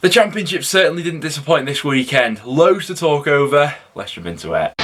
The Championship certainly didn't disappoint this weekend. Loads to talk over. Let's jump into it.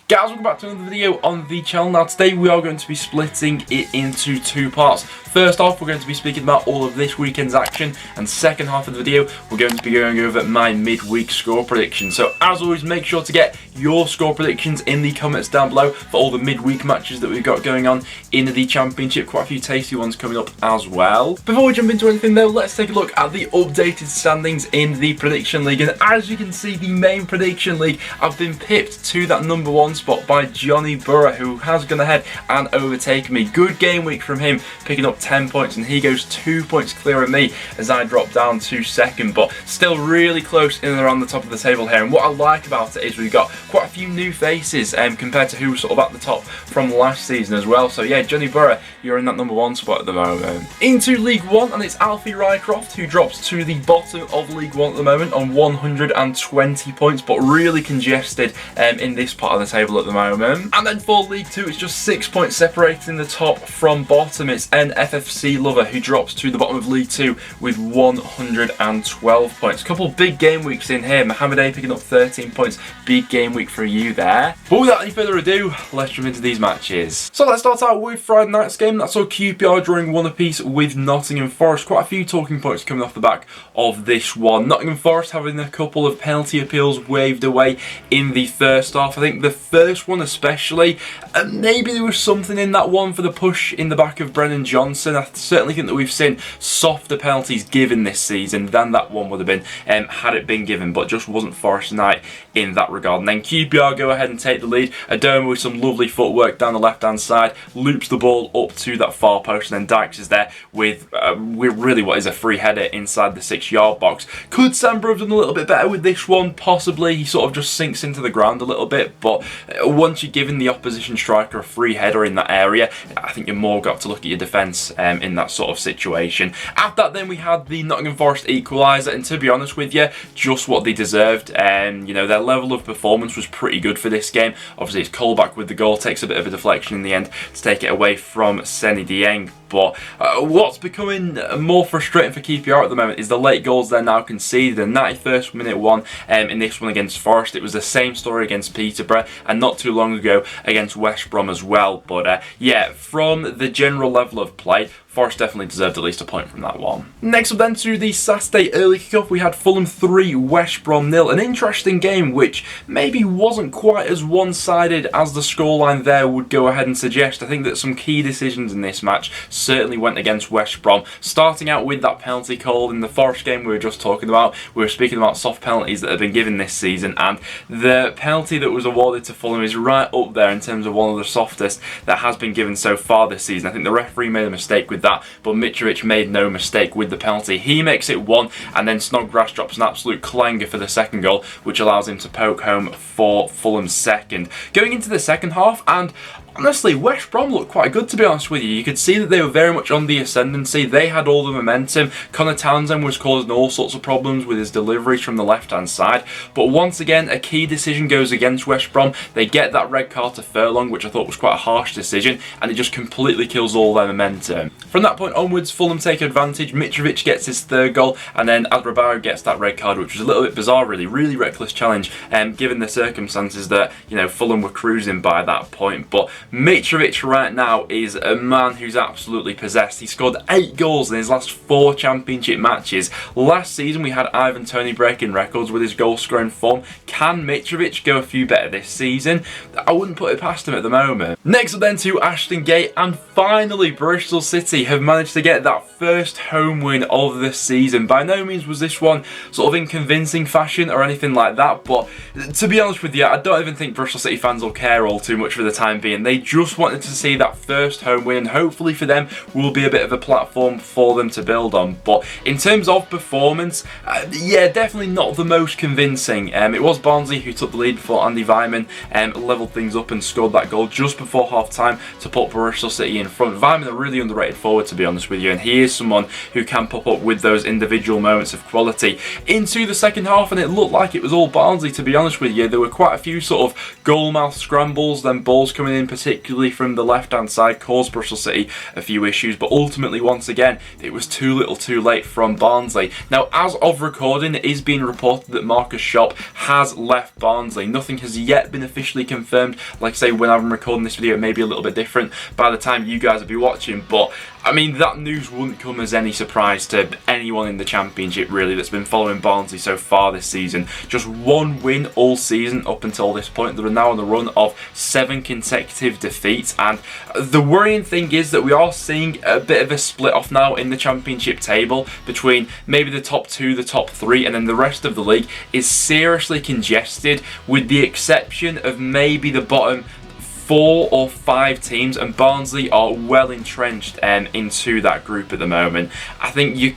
Guys, welcome back to another video on the channel. Now today we are going to be splitting it into two parts. First off, we're going to be speaking about all of this weekend's action, and second half of the video we're going to be going over my midweek score predictions. So as always, make sure to get your score predictions in the comments down below for all the midweek matches that we've got going on in the Championship. Quite a few tasty ones coming up as well. Before we jump into anything though, let's take a look at the updated standings in the Prediction League. And as you can see, the main Prediction League, I've been pipped to that number one spot by Johnny Burrow, who has gone ahead and overtaken me. Good game week from him, picking up 10 points, and he goes 2 points clear of me as I drop down to second, but still really close in and around the top of the table here. And what I like about it is we've got quite a few new faces compared to who was sort of at the top from last season as well. So yeah, Johnny Burrow, you're in that number one spot at the moment. Into League One, and it's Alfie Rycroft who drops to the bottom of League One at the moment on 120 points, but really congested in this part of the table at the moment. And then for League Two, it's just 6 points separating the top from bottom. It's NFFC Lover who drops to the bottom of League Two with 112 points. A couple big game weeks in here. Mohamed A picking up 13 points. Big game week for you there. But without any further ado, let's jump into these matches. So let's start out with Friday night's game. That's all QPR drawing 1 apiece with Nottingham Forest. Quite a few talking points coming off the back of this one. Nottingham Forest having a couple of penalty appeals waved away in the first half. I think the first one especially, maybe there was something in that one for the push in the back of Brennan Johnson. I certainly think that we've seen softer penalties given this season than that one would have been had it been given, but just wasn't Forest tonight in that regard. And then QPR go ahead and take the lead. Adoma with some lovely footwork down the left hand side, loops the ball up to that far post, and then Dykes is there with really what is a free header inside the 6-yard box. Could Sambro have done a little bit better with this one? Possibly. He sort of just sinks into the ground a little bit, but once you're giving the opposition striker a free header in that area, I think you're more got to look at your defence in that sort of situation. After that then we had the Nottingham Forest equaliser, and to be honest with you, just what they deserved. You know, their level of performance was pretty good for this game. Obviously it's Colback with the goal, takes a bit of a deflection in the end to take it away from Seny Dieng. But what's becoming more frustrating for QPR at the moment is the late goals they're now conceded. The 91st minute one in this one against Forest. It was the same story against Peterborough, and not too long ago against West Brom as well. But yeah, from the general level of play, Forest definitely deserved at least a point from that one. Next up then to the Saturday early kickoff, we had Fulham 3, West Brom 0. An interesting game which maybe wasn't quite as one-sided as the scoreline there would go ahead and suggest. I think that some key decisions in this match certainly went against West Brom. Starting out with that penalty call in the Forest game we were just talking about. We were speaking about soft penalties that have been given this season, and the penalty that was awarded to Fulham is right up there in terms of one of the softest that has been given so far this season. I think the referee made a mistake with that, but Mitrovic made no mistake with the penalty. He makes it 1, and then Snodgrass drops an absolute clanger for the second goal, which allows him to poke home for Fulham's second. Going into the second half, and honestly, West Brom looked quite good, to be honest with you. You could see that they were very much on the ascendancy. They had all the momentum. Connor Townsend was causing all sorts of problems with his deliveries from the left-hand side. But once again, a key decision goes against West Brom. They get that red card to Furlong, which I thought was quite a harsh decision, and it just completely kills all their momentum. From that point onwards, Fulham take advantage. Mitrovic gets his third goal, and then Adrabao gets that red card, which was a little bit bizarre, really. Really reckless challenge, given the circumstances that, you know, Fulham were cruising by that point. But Mitrovic right now is a man who's absolutely possessed. He scored 8 goals in his last 4 Championship matches. Last season we had Ivan Toney breaking records with his goal scoring form. Can Mitrovic go a few better this season? I wouldn't put it past him at the moment. Next up then to Ashton Gate, and finally Bristol City have managed to get that first home win of the season. By no means was this one sort of in convincing fashion or anything like that, but to be honest with you, I don't even think Bristol City fans will care all too much for the time being. They just wanted to see that first home win, and hopefully for them will be a bit of a platform for them to build on. But in terms of performance, yeah, definitely not the most convincing. It was Barnsley who took the lead before Andy Weimann levelled things up and scored that goal just before half time to put Bristol City in front. Weimann a really underrated forward, to be honest with you, and he is someone who can pop up with those individual moments of quality. Into the second half, and it looked like it was all Barnsley, to be honest with you. There were quite a few sort of goal-mouth scrambles, then balls coming in, particularly from the left-hand side, caused Bristol City a few issues, but ultimately, once again, it was too little too late from Barnsley. Now, as of recording, it is being reported that Marcus Schopp has left Barnsley. Nothing has yet been officially confirmed. Like I say, when I'm recording this video, it may be a little bit different by the time you guys will be watching, but I mean, that news wouldn't come as any surprise to anyone in the Championship, really, that's been following Barnsley so far this season. Just one win all season up until this point. They're now on the run of 7 consecutive defeats, and the worrying thing is that we are seeing a bit of a split off now in the Championship table between maybe the top 2, the top 3, and then the rest of the league is seriously congested, with the exception of maybe the bottom 4 or 5 teams, and Barnsley are well entrenched into that group at the moment. I think you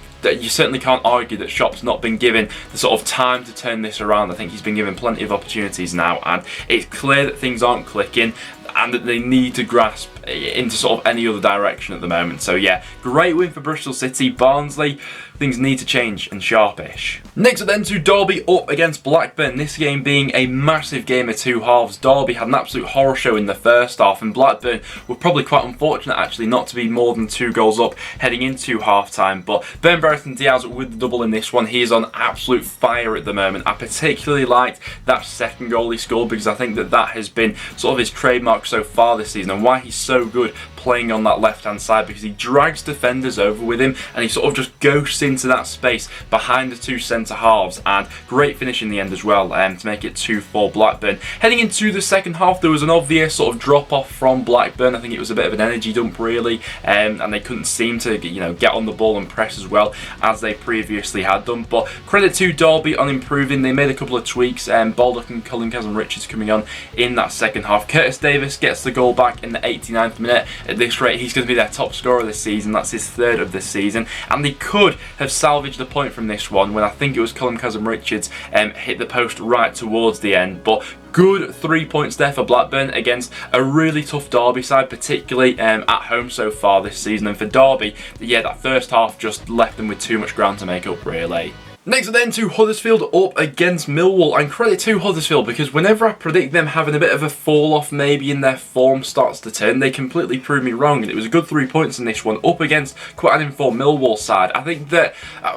certainly can't argue that Schopp's not been given the sort of time to turn this around. I think he's been given plenty of opportunities now, and it's clear that things aren't clicking and that they need to grasp into sort of any other direction at the moment. So yeah, great win for Bristol City. Barnsley, things need to change, and sharpish. Next up then to Derby up against Blackburn. This game being a massive game of 2 halves. Derby had an absolute horror show in the first half, and Blackburn were probably quite unfortunate actually not to be more than 2 goals up heading into half time. But Ben Brereton Diaz with the double in this one. He is on absolute fire at the moment. I particularly liked that second goal he scored, because I think that that has been sort of his trademark so far this season, and why he's so good playing on that left hand side, because he drags defenders over with him and he sort of just ghosts into that space behind the 2 centre halves, and great finish in the end as well to make it 2-4 Blackburn. Heading into the second half, there was an obvious sort of drop off from Blackburn. I think it was a bit of an energy dump really, and they couldn't seem to get on the ball and press as well as they previously had done. But credit to Derby on improving. They made a couple of tweaks, Baldock and Colin Kazan-Richards coming on in that second half. Curtis Davis gets the goal back in the 89th minute. At this rate, he's going to be their top scorer this season. That's his 3rd of this season, and they could have salvaged a point from this one when I think it was Colin Kazan-Richards hit the post right towards the end. But good 3 points there for Blackburn against a really tough Derby side, particularly at home so far this season. And for Derby, yeah, that first half just left them with too much ground to make up really. Next then to Huddersfield up against Millwall, and credit to Huddersfield, because whenever I predict them having a bit of a fall off maybe in their form starts to turn, they completely prove me wrong, and it was a good 3 points in this one up against quite an informed Millwall side. I think that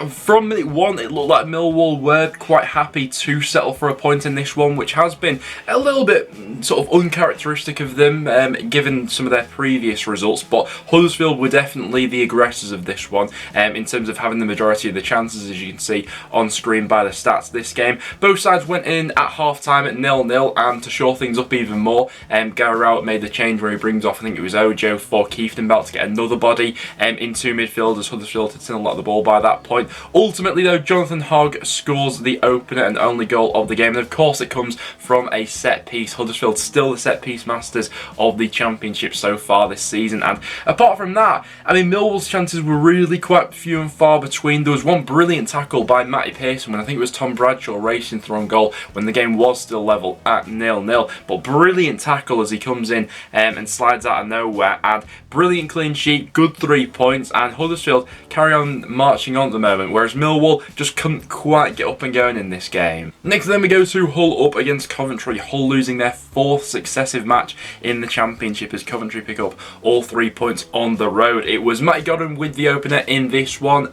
from minute 1 it looked like Millwall were quite happy to settle for a point in this one, which has been a little bit sort of uncharacteristic of them given some of their previous results, but Huddersfield were definitely the aggressors of this one in terms of having the majority of the chances, as you can see on screen by the stats this game. Both sides went in at half time at 0-0, and to shore things up even more, Gary Rowett made the change where he brings off, I think it was Ojo for Kieftenbelt to get another body into midfield, as Huddersfield had seen a lot of the ball by that point. Ultimately though, Jonathan Hogg scores the opener and only goal of the game, and of course it comes from a set piece. Huddersfield still the set piece masters of the Championship so far this season, and apart from that, I mean, Millwall's chances were really quite few and far between. There was one brilliant tackle by Matty Pearson when I think it was Tom Bradshaw racing through on goal when the game was still level at 0-0, but brilliant tackle as he comes in and slides out of nowhere, and brilliant clean sheet, good 3 points, and Huddersfield carry on marching on at the moment, whereas Millwall just couldn't quite get up and going in this game. Next then we go to Hull up against Coventry. Hull losing their 4th successive match in the Championship as Coventry pick up all 3 points on the road. It was Matty Godden with the opener in this one.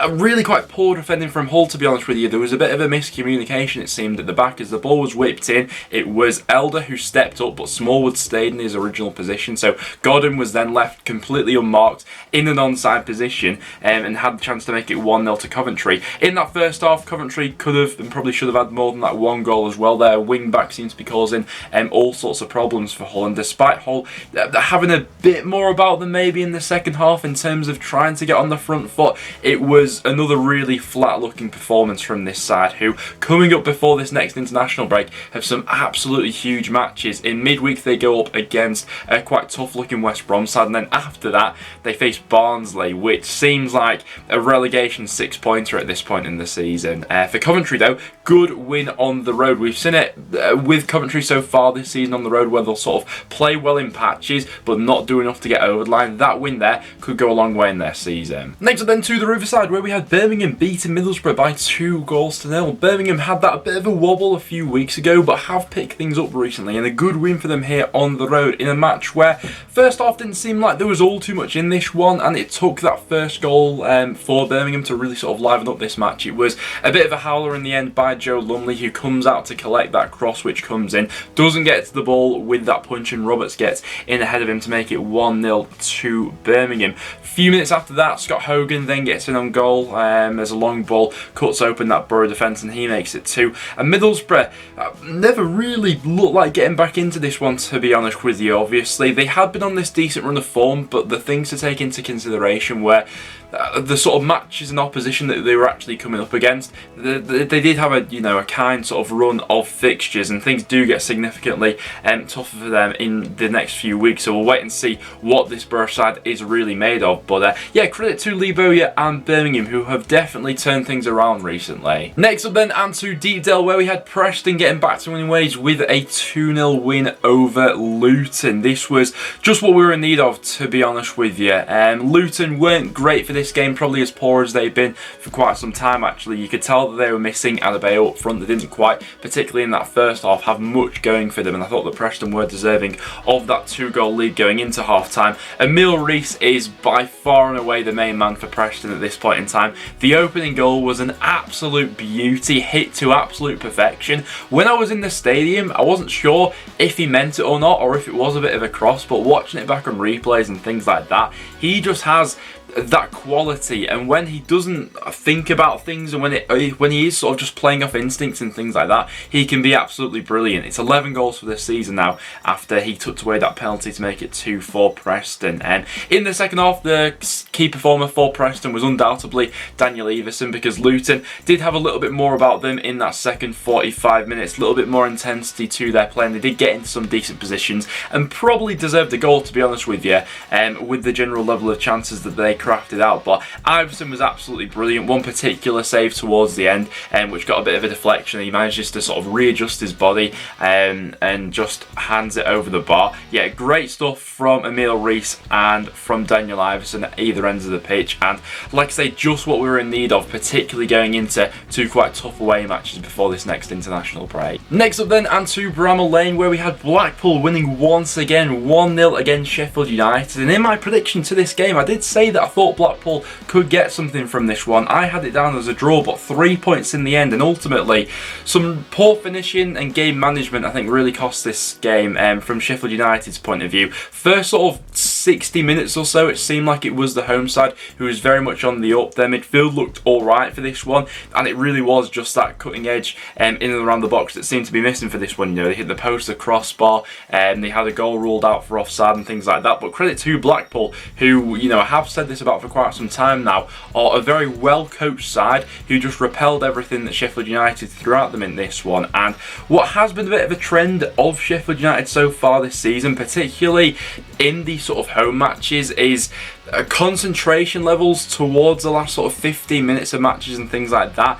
Really quite poor defending from Hull, to be honest with you. There was a bit of a miscommunication, it seemed, at the back as the ball was whipped in. It was Elder who stepped up, but Smallwood stayed in his original position, so Godden was then left completely unmarked in an onside position and had the chance to make it 1-0 to Coventry. In that first half, Coventry could have and probably should have had more than that 1 goal as well. Their wing back seems to be causing all sorts of problems for Hull, and despite Hull having a bit more about them maybe in the second half in terms of trying to get on the front foot, it was another really flat looking looking performance from this side, who coming up before this next international break have some absolutely huge matches. In midweek they go up against a quite tough looking West Brom side, and then after that they face Barnsley, which seems like a relegation 6-pointer at this point in the season. For Coventry though, good win on the road. We've seen it with Coventry so far this season on the road, where they'll sort of play well in patches but not do enough to get over the line. That win there could go a long way in their season. Next up then to the Riverside, where we had Birmingham beating Middlesbrough by 2-0. Birmingham had that bit of a wobble a few weeks ago, but have picked things up recently, and a good win for them here on the road in a match where first half didn't seem like there was all too much in this one, and it took that first goal for Birmingham to really sort of liven up this match. It was a bit of a howler in the end by Joe Lumley, who comes out to collect that cross which comes in, doesn't get to the ball with that punch, and Roberts gets in ahead of him to make it 1-0 to Birmingham. A few minutes after that, Scott Hogan then gets in on goal as a long ball cuts open that Borough defence and he makes it 2. And Middlesbrough never really looked like getting back into this one, to be honest with you. Obviously they had been on this decent run of form, but the things to take into consideration were the sort of matches and opposition that they were actually coming up against. They did have a kind sort of run of fixtures, and things do get significantly tougher for them in the next few weeks. So we'll wait and see what this Borough side is really made of. But yeah, credit to Lee Bowyer and Birmingham, who have definitely turned things around recently. Next up then, and to Deepdale, where we had Preston getting back to winning ways with a 2-0 win over Luton. This was just what we were in need of, to be honest with you. Luton weren't great for this game, probably as poor as they've been for quite some time actually. You could tell that they were missing Adebayo up front. They didn't quite, particularly in that first half, have much going for them, and I thought that Preston were deserving of that 2-goal lead going into half time. Emile Reece is by far and away the main man for Preston at this point in time. The opening goal was an absolute beauty, hit to absolute perfection. When I was in the stadium, I wasn't sure if he meant it or not, or if it was a bit of a cross, but watching it back on replays and things like that, he just has that quality, and when he doesn't think about things, and when he is sort of just playing off instincts and things like that, he can be absolutely brilliant. It's 11 goals for this season now, after he tucked away that penalty to make it 2 for Preston. And in the second half, the key performer for Preston was undoubtedly Daniel Everson, because Luton did have a little bit more about them in that second 45 minutes, a little bit more intensity to their play, and they did get into some decent positions and probably deserved a goal, to be honest with you, with the general level of chances that they crafted out. But Iverson was absolutely brilliant. One particular save towards the end, which got a bit of a deflection. He manages to sort of readjust his body and just hands it over the bar. Yeah, great stuff from Emile Reece and from Daniel Iverson at either ends of the pitch. And like I say, just what we were in need of, particularly going into 2 quite tough away matches before this next international break. Next up then, and to Bramall Lane, where we had Blackpool winning once again 1-0 against Sheffield United. And in my prediction to this game, I did say that I thought Blackpool could get something from this one. I had it down as a draw, but 3 points in the end, and ultimately some poor finishing and game management I think really cost this game from Sheffield United's point of view. First sort of 60 minutes or so, it seemed like it was the home side who was very much on the up. Their midfield looked alright for this one, and it really was just that cutting edge in and around the box that seemed to be missing for this one. You know, they hit the post, the crossbar, and they had a goal ruled out for offside and things like that. But credit to Blackpool, who, you know, I have said this about for quite some time now, are a very well coached side who just repelled everything that Sheffield United threw at them in this one. And what has been a bit of a trend of Sheffield United so far this season, particularly in these sort of home matches, is concentration levels towards the last sort of 15 minutes of matches and things like that.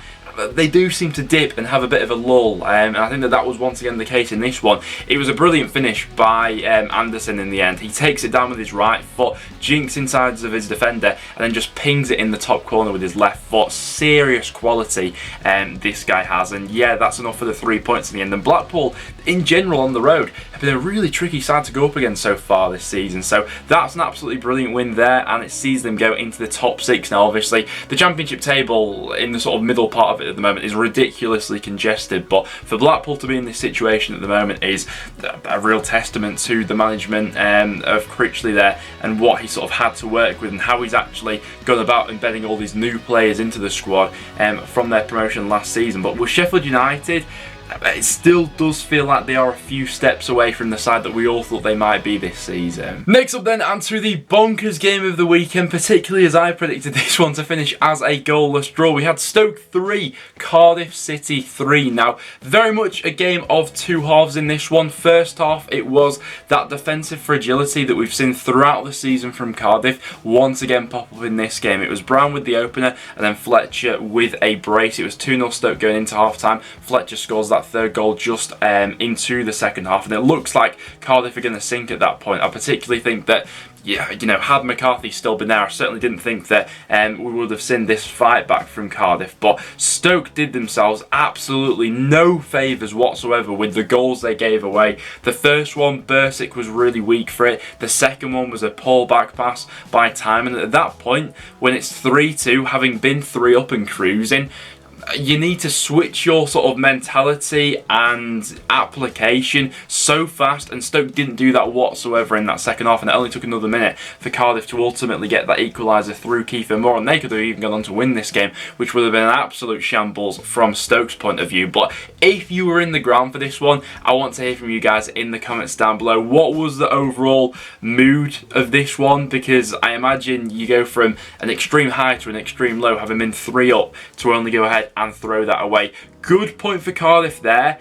They do seem to dip and have a bit of a lull, and I think that was once again the case in this one. It was a brilliant finish by Anderson in the end. He takes it down with his right foot, jinks inside of his defender, and then just pings it in the top corner with his left foot. Serious quality this guy has, and yeah, that's enough for the 3 points in the end. And Blackpool, in general on the road, have been a really tricky side to go up against so far this season, so that's an absolutely brilliant win there, and it sees them go into the top 6 now. Obviously, the Championship table in the sort of middle part of it at the moment is ridiculously congested, but for Blackpool to be in this situation at the moment is a real testament to the management of Critchley there, and what he sort of had to work with, and how he's actually gone about embedding all these new players into the squad from their promotion last season. But with Sheffield United, it still does feel like they are a few steps away from the side that we all thought they might be this season. Next up then, and to the bonkers game of the weekend, particularly as I predicted this one to finish as a goalless draw. We had Stoke 3, Cardiff City 3. Now, very much a game of two halves in this one. First half, it was that defensive fragility that we've seen throughout the season from Cardiff once again pop up in this game. It was Brown with the opener and then Fletcher with a brace. It was 2-0 Stoke going into half-time. Fletcher scores that third goal just into the second half, and it looks like Cardiff are going to sink at that point. I particularly think that, yeah, you know, had McCarthy still been there, I certainly didn't think that we would have seen this fight back from Cardiff. But Stoke did themselves absolutely no favours whatsoever with the goals they gave away. The first one, Bursic was really weak for it. The second one was a poor back pass by Time, and at that point, when it's 3-2, having been 3 up and cruising, you need to switch your sort of mentality and application so fast, and Stoke didn't do that whatsoever in that second half, and it only took another minute for Cardiff to ultimately get that equaliser through Kiefer Moore, and they could have even gone on to win this game, which would have been an absolute shambles from Stoke's point of view. But if you were in the ground for this one, I want to hear from you guys in the comments down below. What was the overall mood of this one? Because I imagine you go from an extreme high to an extreme low, having been 3 up, to only go ahead and throw that away. Good point for Cardiff there,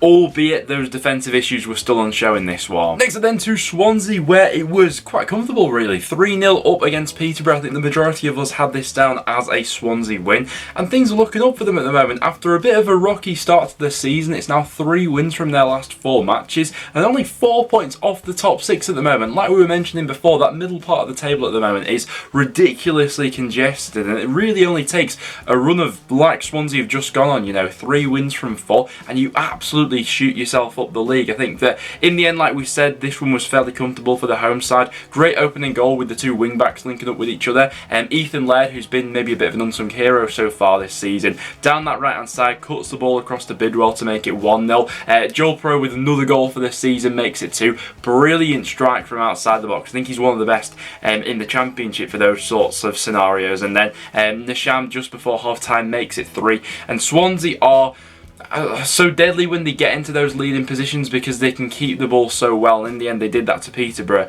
albeit those defensive issues were still on show in this one. Next up then to Swansea, where it was quite comfortable really. 3-0 up against Peterborough. I think the majority of us had this down as a Swansea win, and things are looking up for them at the moment. After a bit of a rocky start to the season, it's now 3 wins from their last 4 matches, and only 4 points off the top 6 at the moment. Like we were mentioning before, that middle part of the table at the moment is ridiculously congested, and it really only takes a run of, like Swansea have just gone on, you know, 3 wins from 4, and you absolutely shoot yourself up the league. I think that in the end, like we said, this one was fairly comfortable for the home side. Great opening goal with the 2 wing backs linking up with each other, and Ethan Laird, who's been maybe a bit of an unsung hero so far this season, down that right hand side, cuts the ball across to Bidwell to make it 1-0. Joel Pro with another goal for this season makes it 2. Brilliant strike from outside the box. I think he's one of the best in the Championship for those sorts of scenarios. And then Nisham just before half time makes it 3. And Swansea are so deadly when they get into those leading positions because they can keep the ball so well. In the end, they did that to Peterborough,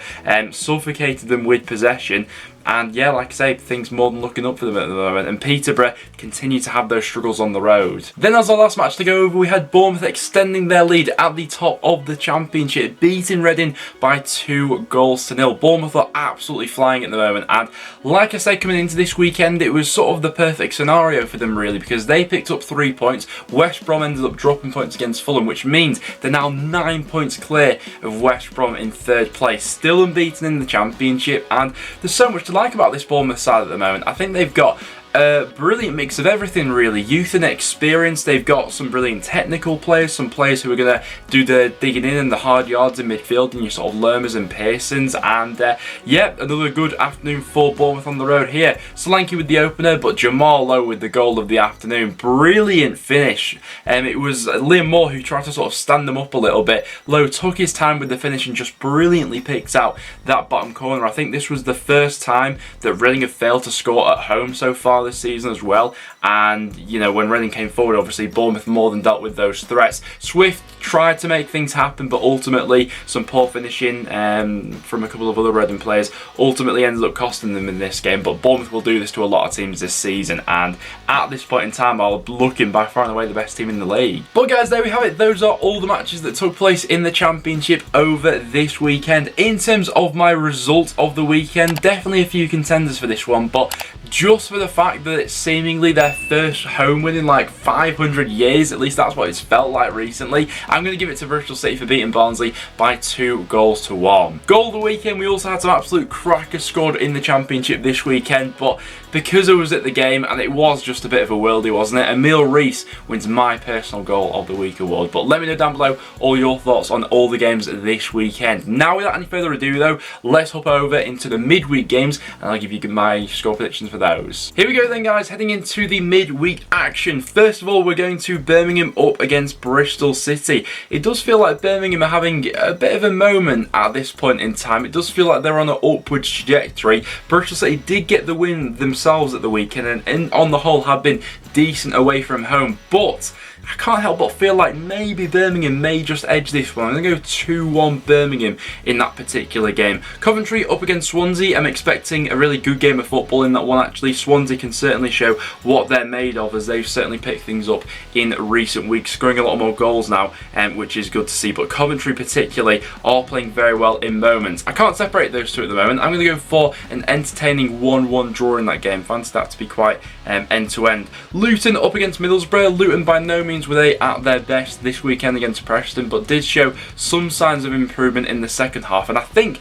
suffocated them with possession. And yeah, like I say, things more than looking up for them at the moment. And Peterborough continue to have those struggles on the road. Then as our last match to go over, we had Bournemouth extending their lead at the top of the Championship, beating Reading by 2-0. Bournemouth are absolutely flying at the moment. And like I say, coming into this weekend, it was sort of the perfect scenario for them really, because they picked up 3 points. West Brom ended up dropping points against Fulham, which means they're now 9 points clear of West Brom in 3rd place. Still unbeaten in the Championship, and there's so much to like about this Bournemouth side at the moment. I think they've got a brilliant mix of everything really. Youth and experience. They've got some brilliant technical players, some players who are going to do the digging in and the hard yards in midfield, and your sort of Lermers and Pearsons. And yeah, another good afternoon for Bournemouth on the road here. Solanke with the opener, but Jamal Lowe with the goal of the afternoon. Brilliant finish. It was Liam Moore who tried to sort of stand them up a little bit. Lowe took his time with the finish and just brilliantly picked out that bottom corner. I think this was the first time that Reading have failed to score at home so far this season as well, and you know, when Reading came forward, obviously Bournemouth more than dealt with those threats. Swift tried to make things happen, but ultimately some poor finishing from a couple of other Reading players ultimately ended up costing them in this game. But Bournemouth will do this to a lot of teams this season, and at this point in time are looking by far and away the best team in the league. But guys, there we have it. Those are all the matches that took place in the Championship over this weekend. In terms of my result of the weekend, definitely a few contenders for this one, but just for the fact that it's seemingly their first home win in like 500 years, at least that's what it's felt like recently, I'm going to give it to Bristol City for beating Barnsley by 2-1. Goal of the weekend, we also had some absolute crackers scored in the Championship this weekend, but because I was at the game and it was just a bit of a worldie, wasn't it? Emile Reese wins my personal goal of the week award. But let me know down below all your thoughts on all the games this weekend. Now, without any further ado though, let's hop over into the midweek games and I'll give you my score predictions for those. Here we go then guys, heading into the midweek action. First of all, we're going to Birmingham up against Bristol City. It does feel like Birmingham are having a bit of a moment at this point in time. It does feel like they're on an upward trajectory. Bristol City did get the win themselves at the weekend and on the whole have been decent away from home, but I can't help but feel like maybe Birmingham may just edge this one. I'm going to go 2-1 Birmingham in that particular game. Coventry up against Swansea. I'm expecting a really good game of football in that one actually. Swansea can certainly show what they're made of, as they've certainly picked things up in recent weeks, scoring a lot more goals now, which is good to see. But Coventry particularly are playing very well in moments. I can't separate those two at the moment. I'm going to go for an entertaining 1-1 draw in that game. Fancy that to be quite end-to-end. Luton up against Middlesbrough. Luton by no means were they at their best this weekend against Preston, but did show some signs of improvement in the second half, and I think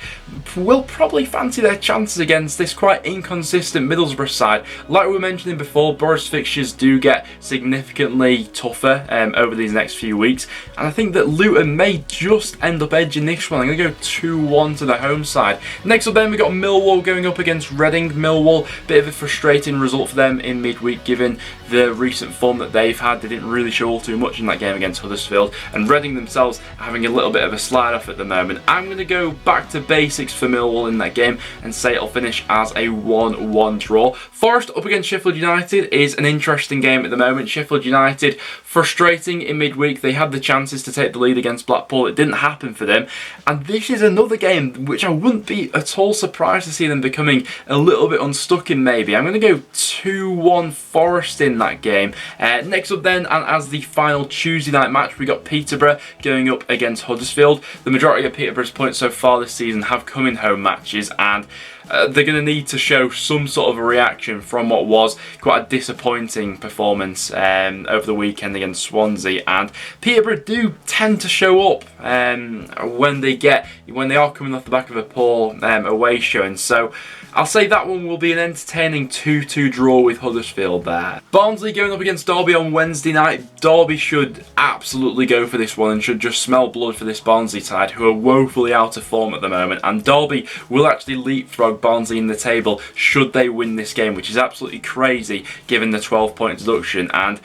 will probably fancy their chances against this quite inconsistent Middlesbrough side. Like we were mentioning before, Borough's fixtures do get significantly tougher over these next few weeks, and I think that Luton may just end up edging this one. I'm going to go 2-1 to the home side. Next up then, we got Millwall going up against Reading. Millwall, bit of a frustrating result for them in midweek given the recent form that they've had. They didn't really show all too much in that game against Huddersfield, and Reading themselves are having a little bit of a slide off at the moment. I'm going to go back to basics for Millwall in that game and say it'll finish as a 1-1 draw. Forest up against Sheffield United is an interesting game at the moment. Sheffield United, frustrating in midweek. They had the chances to take the lead against Blackpool. It didn't happen for them, and this is another game which I wouldn't be at all surprised to see them becoming a little bit unstuck in maybe. I'm going to go 2-1 Forest in that game. Next up then, and as the final Tuesday night match, we got Peterborough going up against Huddersfield. The majority of Peterborough's points so far this season have come in home matches, and they're going to need to show some sort of a reaction from what was quite a disappointing performance over the weekend against Swansea. And Peterborough do tend to show up when they are coming off the back of a poor away showing. So I'll say that one will be an entertaining 2-2 draw with Huddersfield there. Barnsley going up against Derby on Wednesday night. Derby should absolutely go for this one and should just smell blood for this Barnsley side, who are woefully out of form at the moment. And Derby will actually leapfrog Barnsley in the table should they win this game, which is absolutely crazy given the 12-point deduction. And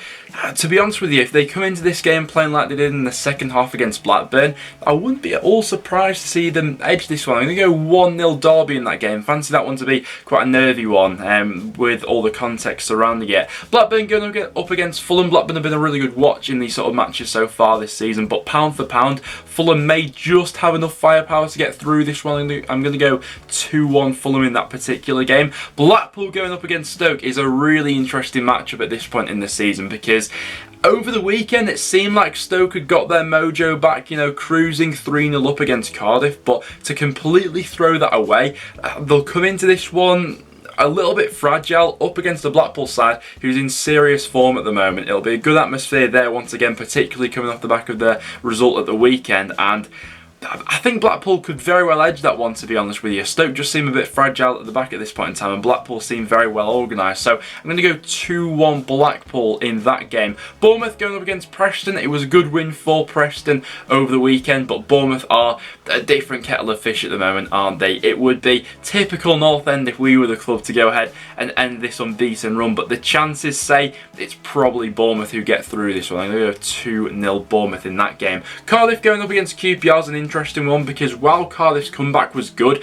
to be honest with you, if they come into this game playing like they did in the second half against Blackburn, I wouldn't be at all surprised to see them edge this one. I'm going to go 1-0 Derby in that game. Fancy that one to be quite a nervy one with all the context surrounding it. Blackburn going up against Fulham. Blackburn have been a really good watch in these sort of matches so far this season, but pound for pound, Fulham may just have enough firepower to get through this one. I'm going to go 2-1 Fulham in that particular game. Blackpool going up against Stoke is a really interesting matchup at this point in the season, because over the weekend it seemed like Stoke had got their mojo back, you know, cruising 3-0 up against Cardiff, but to completely throw that away, they'll come into this one a little bit fragile up against the Blackpool side, who's in serious form at the moment. It'll be a good atmosphere there once again, particularly coming off the back of the result at the weekend, and I think Blackpool could very well edge that one, to be honest with you. Stoke just seem a bit fragile at the back at this point in time, and Blackpool seem very well organised. So I'm going to go 2-1 Blackpool in that game. Bournemouth going up against Preston. It was a good win for Preston over the weekend, but Bournemouth are a different kettle of fish at the moment, aren't they? It would be typical North End if we were the club to go ahead and end this unbeaten run, but the chances say it's probably Bournemouth who get through this one. I'm going to go 2-0 Bournemouth in that game. Cardiff going up against QPR is an interesting one, because while Cardiff's comeback was good,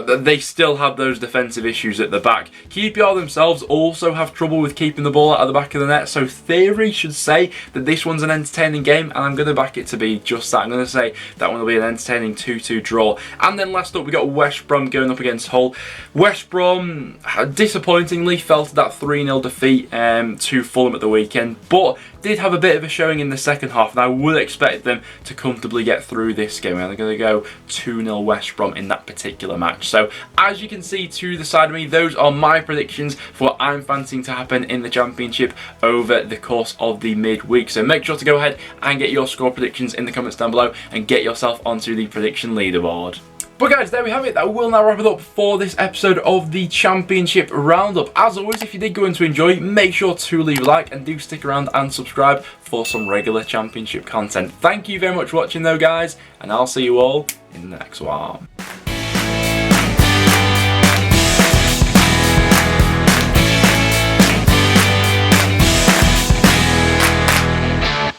they still have those defensive issues at the back. QPR themselves also have trouble with keeping the ball out of the back of the net, so theory should say that this one's an entertaining game, and I'm going to back it to be just that. I'm going to say that one will be an entertaining 2-2 draw. And then last up we got West Brom going up against Hull. West Brom disappointingly fell to that 3-0 defeat to Fulham at the weekend, but did have a bit of a showing in the second half, and I would expect them to comfortably get through this game. I'm going to go 2-0 West Brom in that particular match. So as you can see to the side of me, those are my predictions for what I'm fancying to happen in the Championship over the course of the midweek. So make sure to go ahead and get your score predictions in the comments down below and get yourself onto the prediction leaderboard. But guys, there we have it. That will now wrap it up for this episode of the Championship Roundup. As always, if you did go on to enjoy, make sure to leave a like and do stick around and subscribe for some regular Championship content. Thank you very much for watching though, guys, and I'll see you all in the next one.